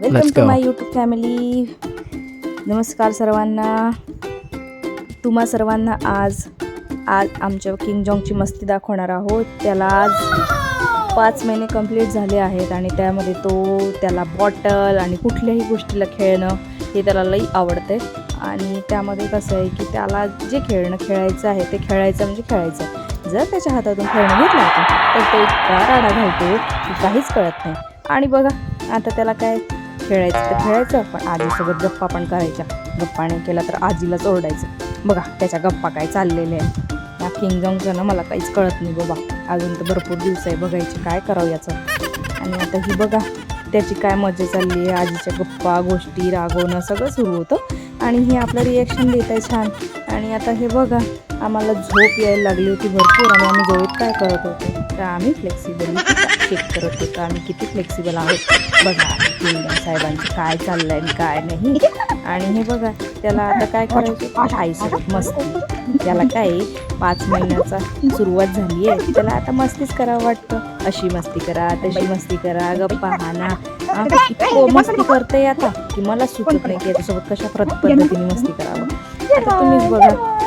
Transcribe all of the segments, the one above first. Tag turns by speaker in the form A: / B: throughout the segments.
A: Welcome to my YouTube family. नमस्कार सर्वांना. तुम्हा सर्वांना आज आमच्या किंग जॉंगची मस्ती दाखवणार आहोत. त्याला आज 5 महिने कंप्लीट झाले आहेत आणि त्यामध्ये त्याला बॉटल आणि कुठल्याही गोष्टीला खेळणं हे त्याला लई आवडते. आणि त्यामध्ये कसं आहे की त्याला जे खेळणं खेळायचं आहे ते खेळायचं म्हणजे खेळायचं. जर त्याच्या हातातून खेळणं घेतलं तर तो इतका राडा घालतो की काहीच कळत नाही. आणि बघा आता त्याला काय खेळायचं तर खेळायचं, पण आजीसोबत गप्पा पण करायच्या. गप्पा नाही केला तर आजीलाच ओरडायचं. बघा त्याच्या गप्पा काय चाललेले आहे. या किंग जॉंगचं ना मला काहीच कळत नाही बाबा. अजून तर भरपूर दिवस आहे बघायची काय करावं याचं. आणि आता ही बघा त्याची काय मजा चालली आहे. आजीच्या गप्पा गोष्टी रागवणं सगळं सुरू होतं आणि हे आपलं रिॲक्शन देत आहे छान. आणि आता हे बघा आम्हाला झोप यायला लागली होती भरपूर आणि आम्ही झोपेत काय करत होतो तर आम्ही फ्लेक्सिबल चेक करत होतो आम्ही किती फ्लेक्सिबल आहोत. बघा किंग साहेबांचं काय चाललंय आणि काय नाही. आणि हे बघा त्याला आता काय करायचं आईसोबत मस्ती. त्याला काय 5 महिन्याचा सुरुवात झाली आहे, त्याला आता मस्तीच करावं वाटतं. अशी मस्ती करा तशी मस्ती करा गप्पा हाना इतकं मस्ती करते आता की मला सुचत नाही की याच्यासोबत कशा पद्धतीने मस्ती करावं. आता तुम्हीच बघा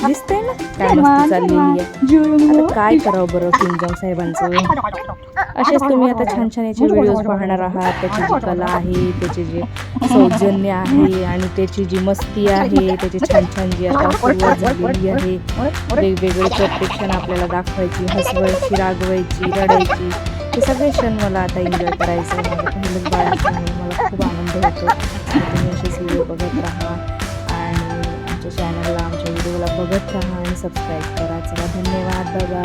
A: दिसतंय ना काय मस्ती चाललेली आहे. आता काय करावं बरं किंग जॉंग साहेबांचं. असेच तुम्ही आता छान छान याचे व्हिडिओज पाहणार आहात. त्याची जी कला आहे, त्याचे जे सौजन्य आहे आणि त्याची जी मस्ती आहे, त्याची छान छान जी आता सुरुवात झालेली आहे. वेगवेगळे प्रत्येक क्षण आपल्याला दाखवायची, हसवायची, रागवायची, रडायची हे सगळे क्षण मला आता एन्जॉय करायचं आहे. माझं पहिलंच बाळ असल्यामुळे मला खूप आनंद होतो. तुम्ही असेच व्हिडिओ बघत राहा आणि आमच्या चॅनलला आमच्या व्हिडिओला बघत राहा आणि सबस्क्राईब करा. चला धन्यवाद. बघा.